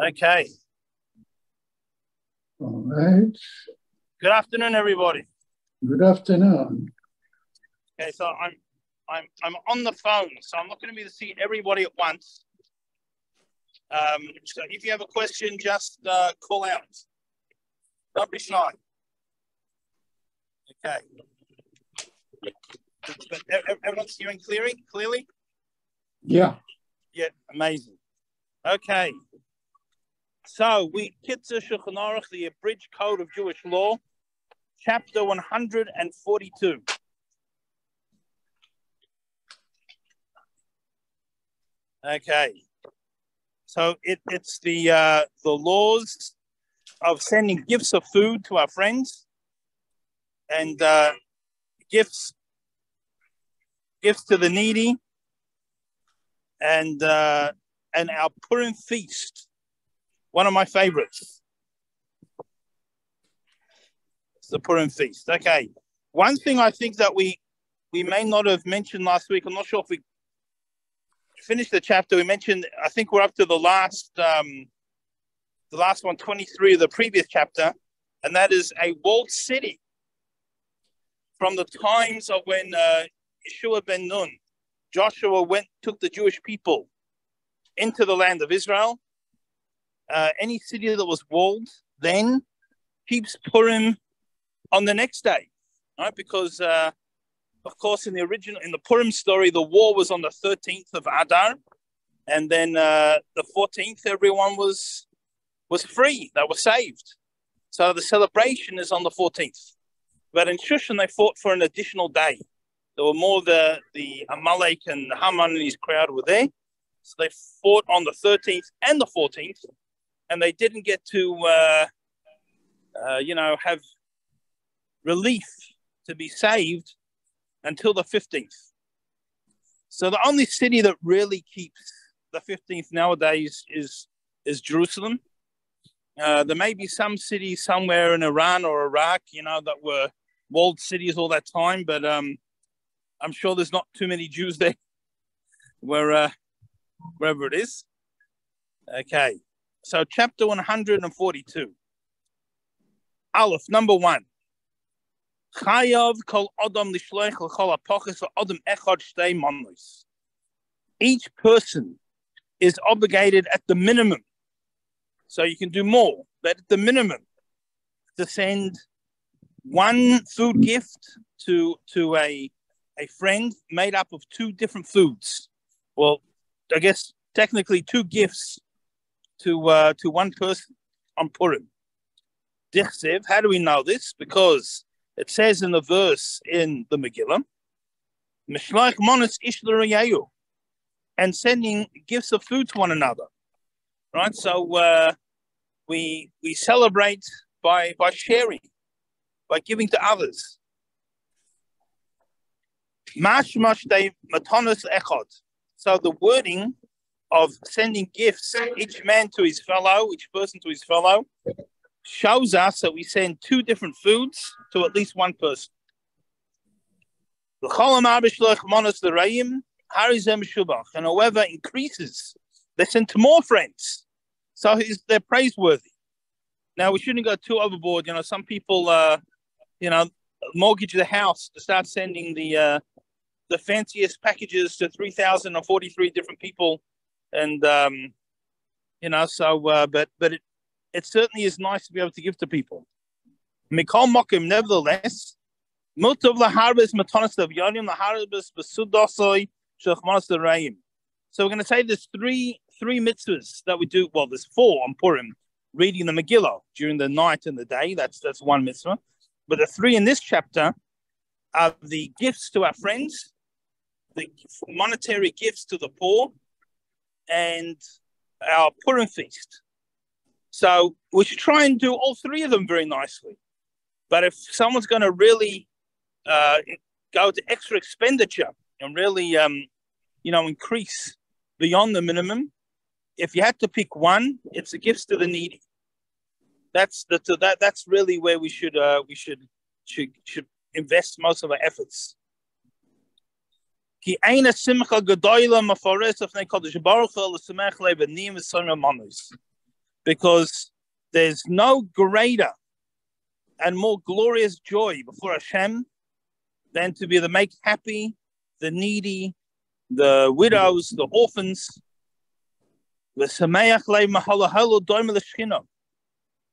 Okay. All right. Good afternoon, everybody. Good afternoon. Okay, so I'm on the phone, so I'm not going to be able to see everybody at once. So if you have a question, just call out. Don't be shy. Okay. But everyone's hearing clearly? Yeah. Yeah, amazing. Okay. So we Kitzur Shulchan Aruch, the abridged code of Jewish law, chapter 142. Okay. So it's the laws of sending gifts of food to our friends and gifts to the needy and our Purim feast. One of my favorites. It's the Purim feast. Okay. One thing I think that we may not have mentioned last week, I'm not sure if we finished the chapter. We mentioned, I think we're up to the last 123 of the previous chapter, and that is a walled city from the times of when Yeshua ben Nun, Joshua took the Jewish people into the land of Israel. Any city that was walled then keeps Purim on the next day, right? Because, of course, in the Purim story, the war was on the 13th of Adar, and then the 14th, everyone was free. They were saved. So the celebration is on the 14th. But in Shushan, they fought for an additional day. There were more the Amalek and Haman and his crowd were there. So they fought on the 13th and the 14th. And they didn't get to, have relief to be saved until the 15th. So the only city that really keeps the 15th nowadays is Jerusalem. There may be some cities somewhere in Iran or Iraq, that were walled cities all that time, but I'm sure there's not too many Jews there wherever it is. Okay. So chapter 142. Aleph, number 1. Chayav kol adam lishloich l'chol hapachos adam echad shtei manos. Each person is obligated at the minimum. So you can do more, but at the minimum, to send one food gift to a friend made up of 2 different foods. Well, I guess technically 2 gifts to one person on Purim. Dichsev, how do we know this? Because it says in the verse in the Megillah, Mishloach monos ish l'reyayu, and sending gifts of food to one another. Right? So we celebrate by sharing, by giving to others. Mashmash de matanos echad. So the wording of sending gifts, each man to his fellow, each person to his fellow, shows us that we send 2 different foods to at least one person. And whoever increases, they send to more friends. So they're praiseworthy. Now, we shouldn't go too overboard. Some people, mortgage the house to start sending the fanciest packages to 3,043 different people. And, but it certainly is nice to be able to give to people. Mikol Mokim, nevertheless, so we're going to say there's three mitzvahs that we do. Well, there's 4 on Purim, reading the Megillah during the night and the day. That's one mitzvah. But the 3 in this chapter are the gifts to our friends, the monetary gifts to the poor, and our Purim feast. So we should try and do all 3 of them very nicely. But if someone's going to really go to extra expenditure and really, increase beyond the minimum, if you had to pick one, it's the gifts to the needy. That's really where we should invest most of our efforts. because there's no greater and more glorious joy before Hashem than to be able to make happy the needy, the widows, the orphans.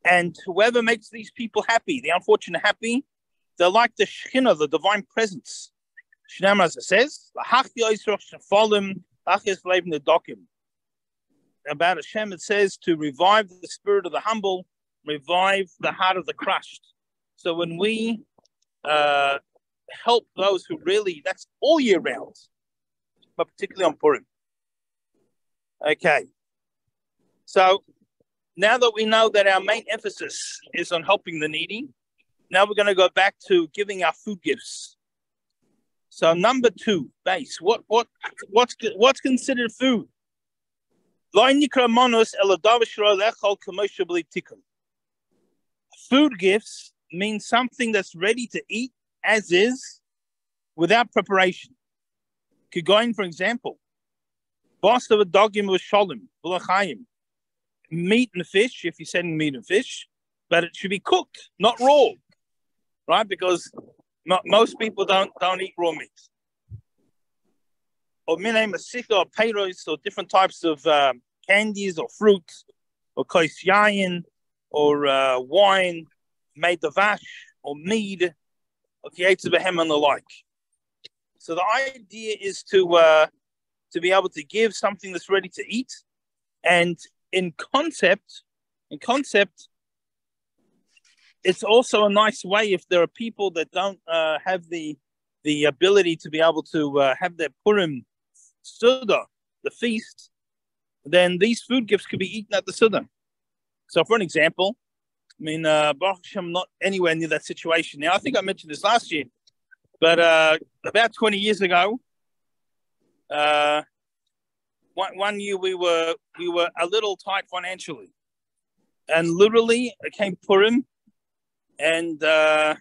And whoever makes these people happy, the unfortunate happy, they're like the Shekhinah, the divine presence. Shnam, as it says, about Hashem, it says to revive the spirit of the humble, revive the heart of the crushed. So when we help those who really, that's all year round, but particularly on Purim. Okay. So now that we know that our main emphasis is on helping the needy, now we're going to go back to giving our food gifts. So number 2, base. What's considered food? Food gifts mean something that's ready to eat as is, without preparation. Going, for example, meat and fish, if you're sending meat and fish, but it should be cooked, not raw, right? Because most people don't eat raw meat. Or minay masika or peiros, or different types of candies or fruits, or kois yayin, or wine, made davash, or mead, or kiyetz behem, and the like. So the idea is to be able to give something that's ready to eat, and in concept, it's also a nice way if there are people that don't have the ability to be able to have their Purim Suda, the feast, then these food gifts could be eaten at the Suda. So for an example, I mean, Baruch Hashem, not anywhere near that situation now. I think I mentioned this last year, but about 20 years ago, one year we were a little tight financially, and literally it came Purim, and there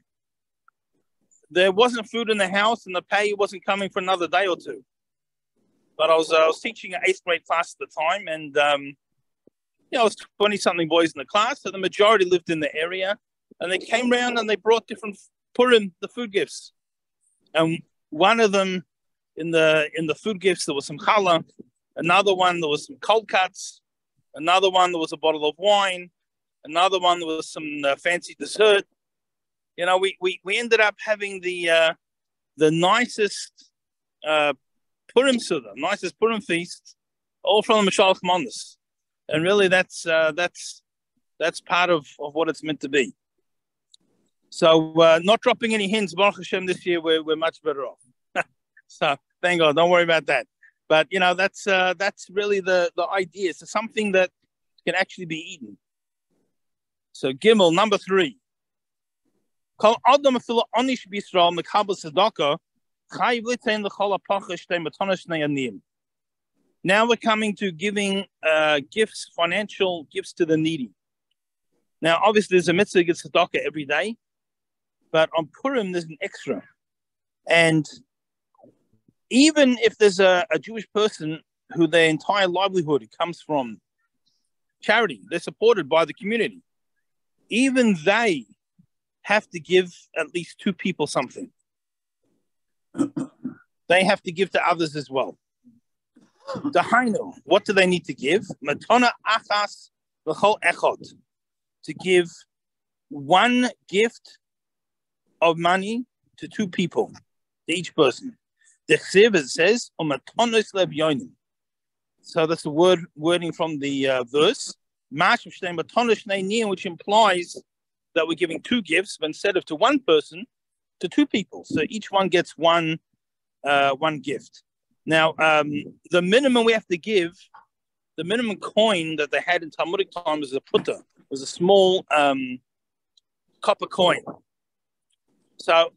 wasn't food in the house, and the pay wasn't coming for another day or two. But I was teaching an 8th grade class at the time, and I was 20-something boys in the class, so the majority lived in the area, and they came around and they brought different Purim, the food gifts, and one of them in the food gifts there was some challah, another one there was some cold cuts, another one there was a bottle of wine, another one there was some fancy dessert. You know, we ended up having the nicest Purim Suda, nicest Purim feast, all from the Mashalach Mondas. And really that's part of what it's meant to be. So not dropping any hints, Baruch Hashem, this year we're much better off. So thank God, don't worry about that. But you know, that's really the idea. So something that can actually be eaten. So Gimel, number 3. Now we're coming to giving gifts, financial gifts to the needy. Now, obviously, there's a mitzvah to give tzedakah every day, but on Purim, there's an extra. And even if there's a Jewish person who their entire livelihood comes from charity, they're supported by the community, even they have to give at least 2 people something. They have to give to others as well. Dahainu, what do they need to give? Matona achas v'chol echod, to give 1 gift of money to 2 people, to each person. The chsiv, it says, umatonos lev yonim. So that's the wording from the verse, which implies that we're giving 2 gifts, but instead of to 1 person, to 2 people. So each one gets one gift. Now, the minimum we have to give, the minimum coin that they had in Talmudic time was a putta, was a small copper coin. So,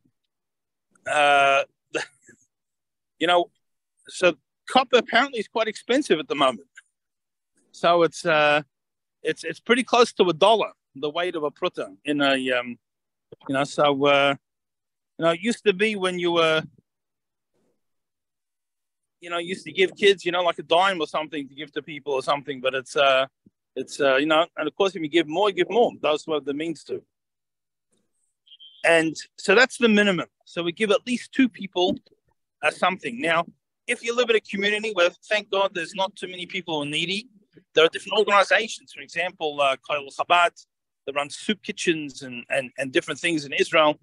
so copper apparently is quite expensive at the moment. So it's pretty close to $1, the weight of a putta in a it used to be when you were used to give kids, like a dime or something to give to people or something, but it's It's and of course, if you give more, Those who have the means to. And so that's the minimum. So we give at least 2 people something. Now, if you live in a community where, thank God, there's not too many people who are needy, there are different organizations. For example, Koil Chabad, that run soup kitchens and different things in Israel.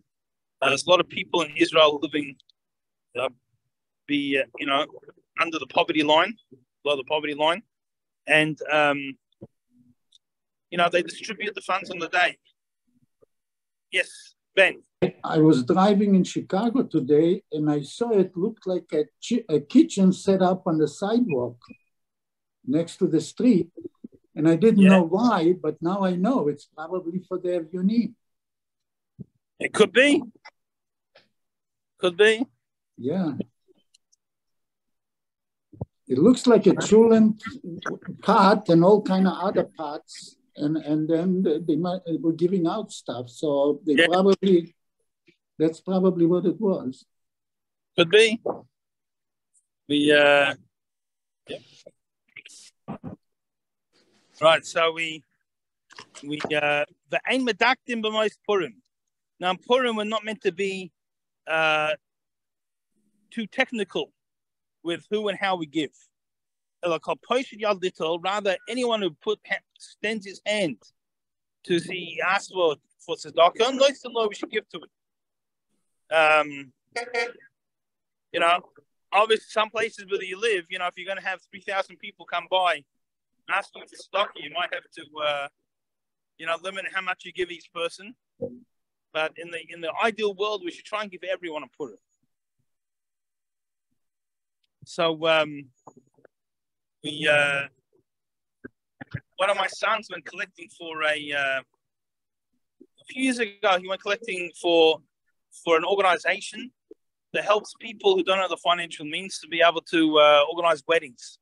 There's a lot of people in Israel living under the poverty line, below the poverty line. And, they distribute the funds on the day. Yes, Ben. I was driving in Chicago today, and I saw it looked like a kitchen set up on the sidewalk next to the street. And I didn't know why, but now I know it's probably for their union. It could be. Could be. Yeah. It looks like a chulent pot and all kind of other pots. And then they were giving out stuff. So that's probably what it was. Could be. Right, so the Ein Medaktim b'Mos Purim. Now, in Purim, we're not meant to be too technical with who and how we give. Rather, anyone who extends his hand to ask for tzedakah, we should give to it. Obviously, some places where you live, if you're going to have 3,000 people come by asking for tzedakah, you might have to, limit how much you give each person. But in the ideal world, we should try and give everyone a Purim. So, one of my sons went collecting for a few years ago. He went collecting for an organization that helps people who don't have the financial means to be able to organize weddings.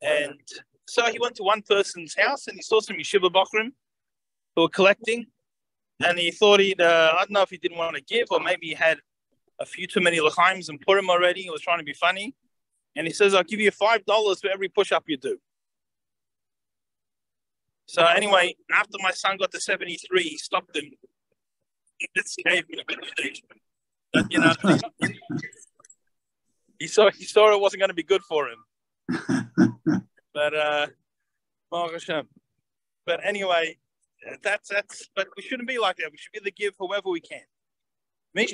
And so he went to one person's house and he saw some yeshiva bachrim who were collecting. And he thought I don't know if he didn't want to give, or maybe he had a few too many l'chaims and Purim already. He was trying to be funny. And he says, I'll give you $5 for every push-up you do. So anyway, after my son got to 73, he stopped him. This gave me a bit of but, he saw it wasn't going to be good for him. But anyway, that's but we shouldn't be like that. We should be able to give whoever we can. They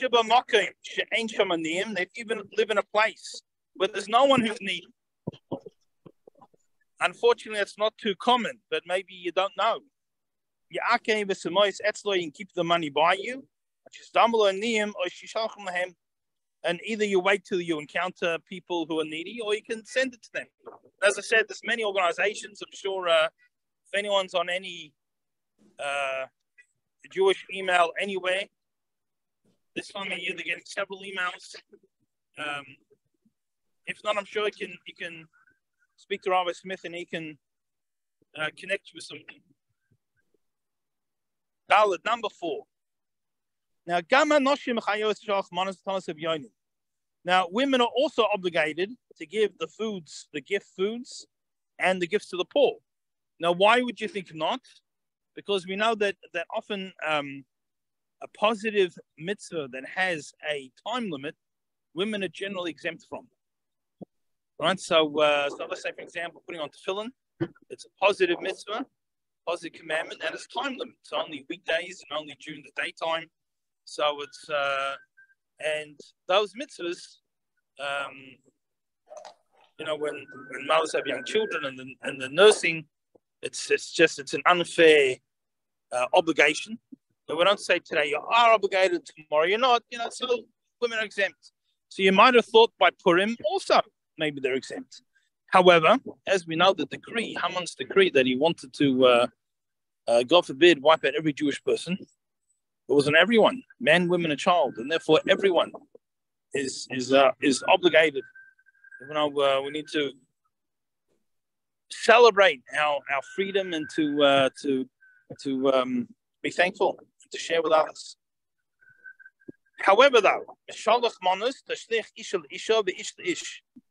even live in a place where there's no one who's needy. Unfortunately, it's not too common, but maybe you don't know. You can keep the money by you, and either you wait till you encounter people who are needy, or you can send it to them. As I said, there's many organizations. I'm sure if anyone's on any Jewish email anywhere, this time of year they're getting several emails. If not, I'm sure you can speak to Rabbi Smith and he can connect you with something. Number 4. Now, women are also obligated to give the gift foods, and the gifts to the poor. Now, why would you think not? Because we know that often a positive mitzvah that has a time limit, women are generally exempt from. Right? So let's say, for example, putting on tefillin, it's a positive mitzvah, positive commandment, and it's time limit. It's only weekdays and only during the daytime. So it's and those mitzvahs, when mothers have young children and the nursing, it's an unfair obligation. But we don't say today you are obligated, tomorrow you're not. So women are exempt. So you might have thought by Purim also maybe they're exempt. However, as we know, Haman's decree that he wanted to, God forbid, wipe out every Jewish person. It was on everyone, man, women, and child, and therefore everyone is obligated. We need to celebrate our freedom and to be thankful, to share with others. However, though,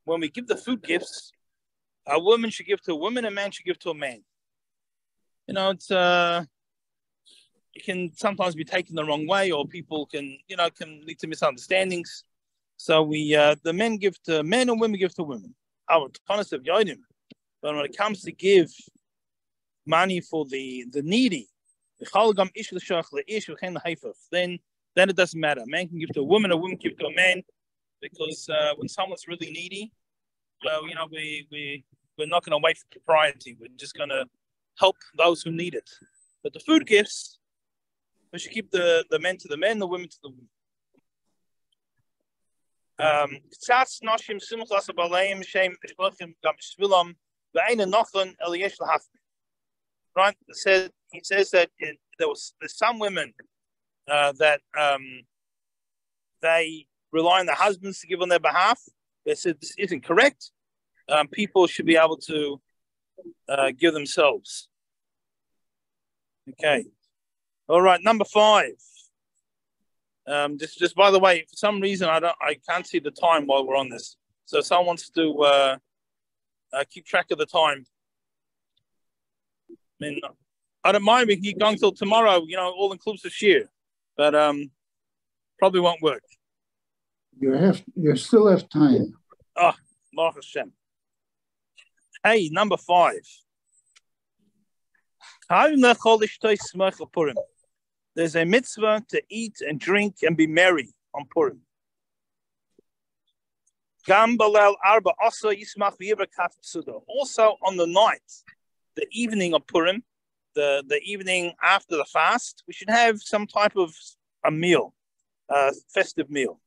when we give the food gifts, a woman should give to a woman, a man should give to a man. it's it can sometimes be taken the wrong way, or people can lead to misunderstandings. So the men give to men and women give to women. Our Tanis of Yodim. But when it comes to give money for the needy, then it doesn't matter. A man can give to a woman can give to a man, because when someone's really needy, we're not going to wait for propriety. We're just going to help those who need it. But the food gifts, we should keep the men to the men, the women to the women. Right? He says that there's some women that they rely on their husbands to give on their behalf. They said this isn't correct. People should be able to give themselves. Okay. All right. Number 5. Just by the way, for some reason I can't see the time while we're on this. So if someone wants to keep track of the time, I mean, I don't mind. We can keep going till tomorrow. All inclusive share, but probably won't work. You still have time. Oh, Baruch Hashem. Hey, number 5. There's a mitzvah to eat and drink and be merry on Purim. Also on the night, the evening of Purim, the evening after the fast, we should have some type of a meal, festive meal.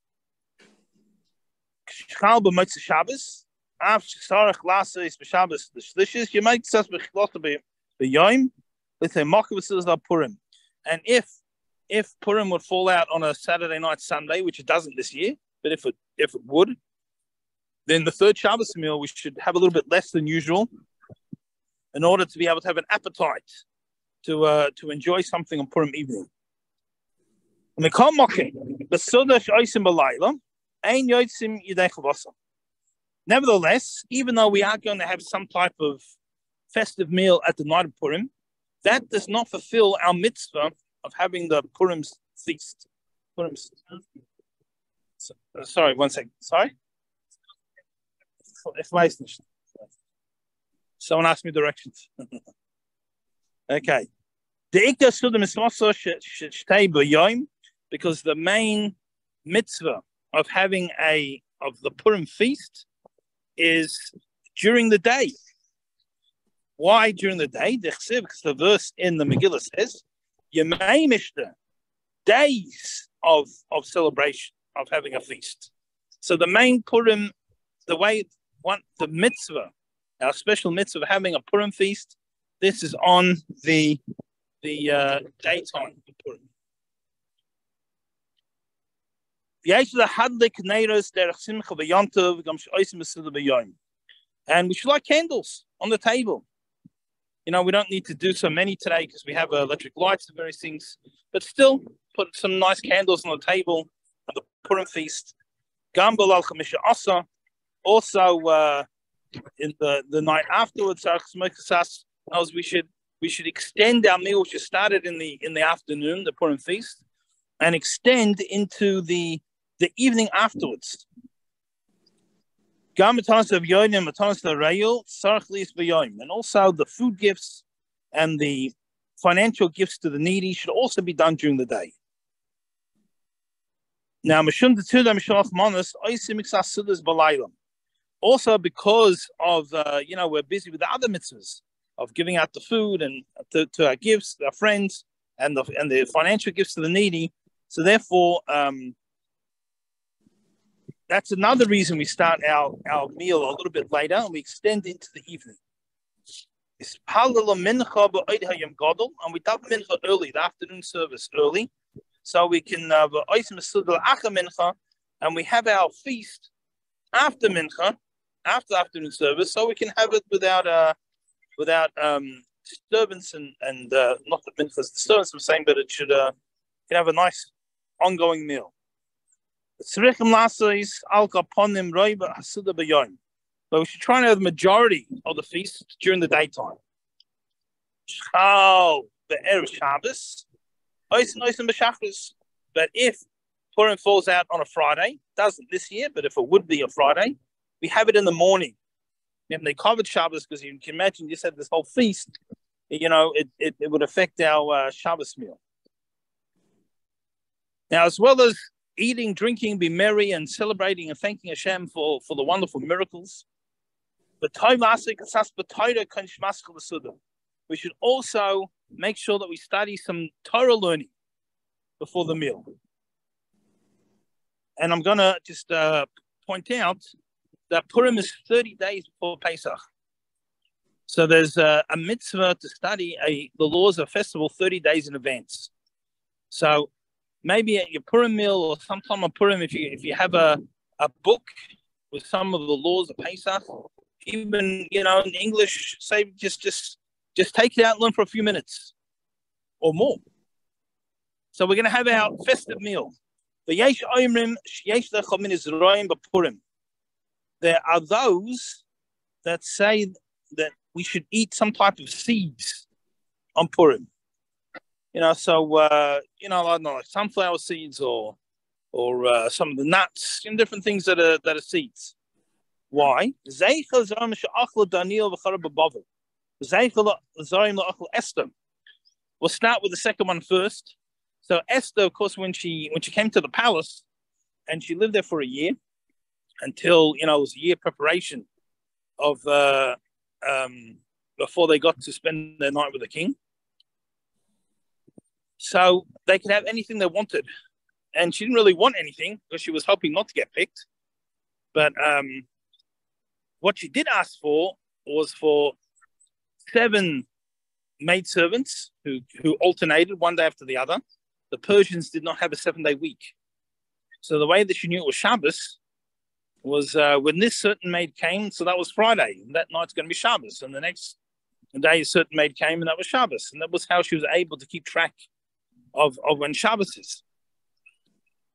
You make such Purim. And if Purim would fall out on a Saturday night, Sunday, which it doesn't this year, but if it would, then the third Shabbos meal we should have a little bit less than usual, in order to be able to have an appetite to enjoy something on Purim evening. Nevertheless, even though we are going to have some type of festive meal at the night of Purim, that does not fulfill our mitzvah of having the Purim feast. Sorry, 1 second. Sorry? Someone asked me directions. Okay. Because the main mitzvah of having of the Purim feast is during the day. Why during the day? Because the verse in the Megillah says, Yemei Mishta, days of celebration, of having a feast. So the main Purim, the mitzvah, our special mitzvah of having a Purim feast, this is on the daytime of Purim. And we should light candles on the table. We don't need to do so many today because we have electric lights and various things, but still put some nice candles on the table at the Purim feast. Also, in the night afterwards, we should extend our meal, which is started in the afternoon, the Purim feast, and extend into the evening afterwards. And also the food gifts and the financial gifts to the needy should also be done during the day. Now, also because of we're busy with the other mitzvahs of giving out the food and to our gifts, our friends, and the financial gifts to the needy. So therefore, that's another reason we start our meal a little bit later and we extend into the evening. And we daven mincha early, the afternoon service early, so we can and we have our feast after mincha, after the afternoon service, so we can have it without disturbance and not that mincha's disturbance, I'm saying, but it should can have a nice ongoing meal. But we should try and have the majority of the feast during the daytime. Shchal be'erev Shabbos. Oisin b'Shachris. But if Purim falls out on a Friday, doesn't this year, but if it would be a Friday, we have it in the morning. And they covered Shabbos because you can imagine you just had this whole feast. It would affect our Shabbos meal. Now, as well as eating, drinking, be merry, and celebrating and thanking Hashem for the wonderful miracles, we should also make sure that we study some Torah learning before the meal. And I'm going to just point out that Purim is 30 days before Pesach. So there's a mitzvah to study the laws of festival 30 days in advance. So maybe at your Purim meal or sometime on Purim, if you have a book with some of the laws of Pesach, even in English, say just take it out and learn for a few minutes or more. So we're going to have our festive meal. There are those that say that we should eat some type of seeds on Purim. I don't know, like sunflower seeds or some of the nuts and different things that are seeds. Why? We'll start with the second one first. So Esther, of course, when she came to the palace and she lived there for a year until it was a year preparation of before they got to spend their night with the king. So they could have anything they wanted. And she didn't really want anything because she was hoping not to get picked. But what she did ask for was for 7 maidservants who alternated one day after the other. The Persians did not have a 7-day week. So the way that she knew it was Shabbos was when this certain maid came, so that was Friday. And that night's going to be Shabbos. And the next day a certain maid came, and that was Shabbos. And that was how she was able to keep track of when Shabbos is.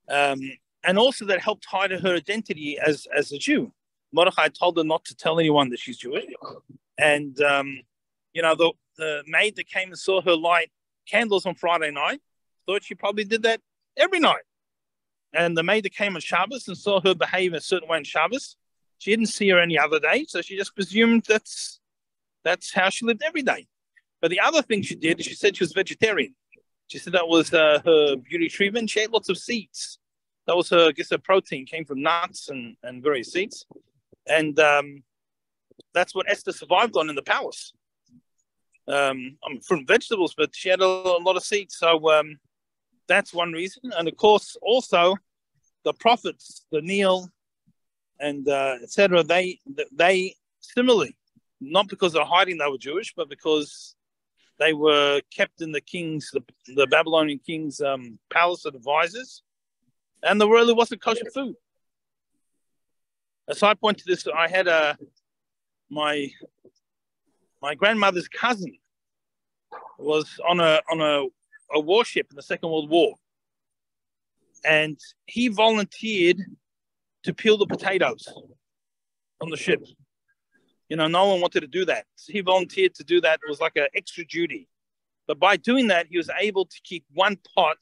And also that helped hide her identity as a Jew. Mordechai told her not to tell anyone that she's Jewish. And, the maid that came and saw her light candles on Friday night thought she probably did that every night. And the maid that came on Shabbos and saw her behave a certain way on Shabbos, she didn't see her any other day, so she just presumed that's how she lived every day. But the other thing she did is she said she was vegetarian. She said that was her beauty treatment. She ate lots of seeds. That was her protein came from nuts and various seeds. And that's what Esther survived on in the palace. From vegetables, but she had a lot of seeds. So that's one reason. And of course, also the prophets, Daniel and etc., they similarly, not because they're hiding they were Jewish, but because they were kept in the Babylonian king's palace of advisors, and there really wasn't kosher food. A side point to this, I had my grandmother's cousin was on a warship in the Second World War, and he volunteered to peel the potatoes on the ship. No one wanted to do that. So he volunteered to do that. It was like an extra duty. But by doing that, he was able to keep one pot.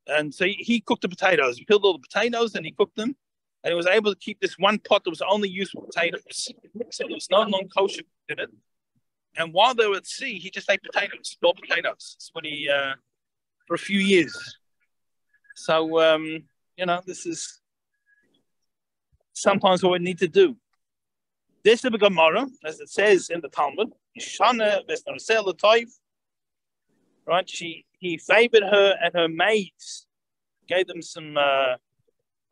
And so he cooked the potatoes. He peeled all the potatoes and he cooked them. And he was able to keep this one pot that was only used for potatoes. So there was no non-kosher in it. And while they were at sea, he just ate potatoes, raw potatoes. That's what he, for a few years. So, this is sometimes what we need to do. This is the Gemara, as it says in the Talmud. Right? He favored her and her maids, gave them some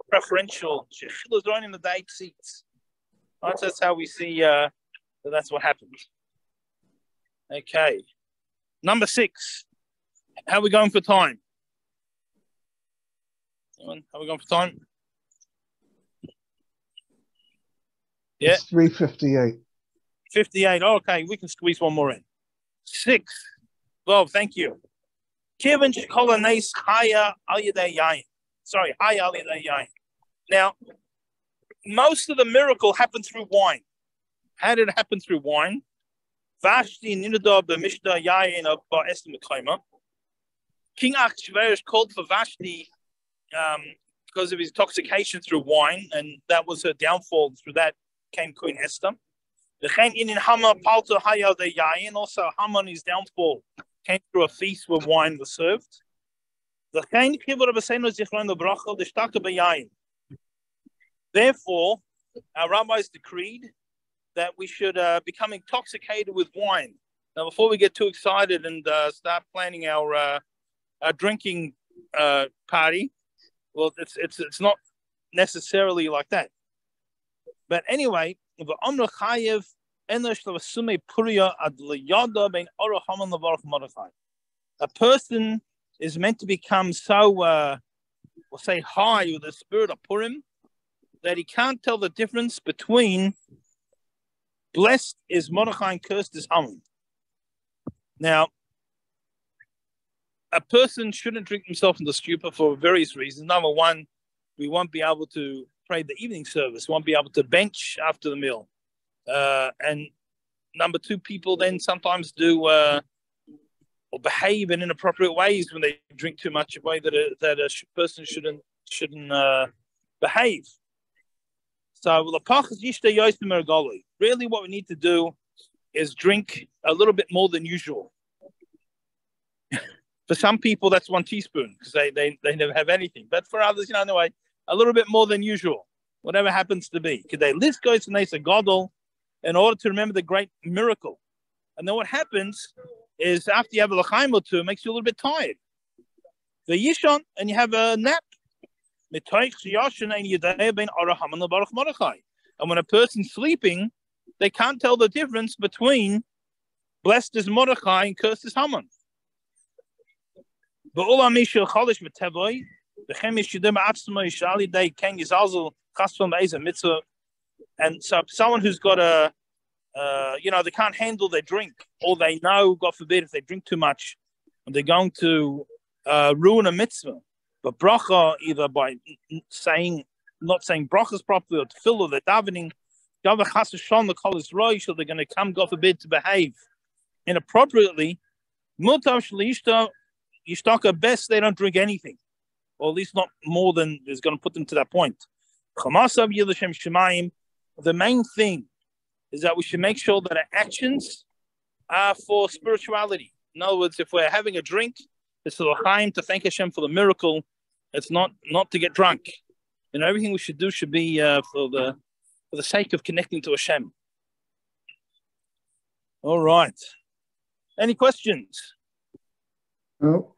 preferential. She was running the date seats. Right? So that's how we see that's what happened. Okay. Number 6. How are we going for time? How are we going for time? Yeah. It's 3:58. 58. Oh, okay, we can squeeze one more in. 6. Well, thank you. Sorry, now, most of the miracle happened through wine. How did it happen through wine? Vashti Ninador B'Mishda Yayin of Esther Mekayma. King Achashverosh called for Vashti because of his intoxication through wine, and that was her downfall. Through that came Queen Esther. Also, Haman's downfall came through a feast where wine was served. Therefore, our rabbis decreed that we should become intoxicated with wine. Now, before we get too excited and start planning our drinking party, well, it's not necessarily like that. But anyway, a person is meant to become so, we'll say, high with the spirit of Purim that he can't tell the difference between blessed is Mordechai and cursed is Haman. Now, a person shouldn't drink himself into stupor for various reasons. Number one, we won't be able to pray the evening service, won't be able to bench after the meal. And number two, people then sometimes do or behave in inappropriate ways when they drink too much, a way that a person shouldn't behave. So really what we need to do is drink a little bit more than usual. For some people, that's 1 teaspoon because they never have anything. But for others, anyway, a little bit more than usual, whatever happens to be. Because they list goes to Nesa Godel in order to remember the great miracle. And then what happens is after you have a l'chaim or two, it makes you a little bit tired. The yishon, and you have a nap. And when a person's sleeping, they can't tell the difference between blessed is Mordechai and cursed is Haman. And so someone who's got they can't handle their drink, or they know, God forbid, if they drink too much, they're going to ruin a mitzvah. But bracha, either by not saying brachas properly, or tefillah, or they're davening, they're going to come, God forbid, to behave inappropriately. Yishtaka, best they don't drink anything, or at least not more than is going to put them to that point. The main thing is that we should make sure that our actions are for spirituality. In other words, if we're having a drink, it's to l'chaim, to thank Hashem for the miracle. It's not to get drunk. Everything we should do should be for the sake of connecting to Hashem. All right. Any questions? No.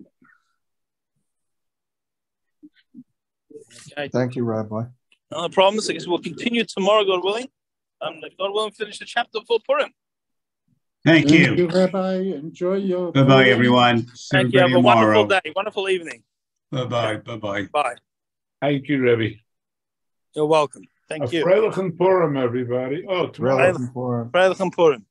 Okay. Thank you, Rabbi. No problems. I guess we'll continue tomorrow, God willing. If God willing, finish the chapter for Purim. Thank you. Thank you, Rabbi. Enjoy your Bye-bye, everyone. Thank you. Have a wonderful day, wonderful evening. Bye-bye. Bye-bye. Bye. Thank you, Rebbe. You're welcome. Thank you. Freilich and Purim, everybody. Oh, tomorrow. Freilich and Purim.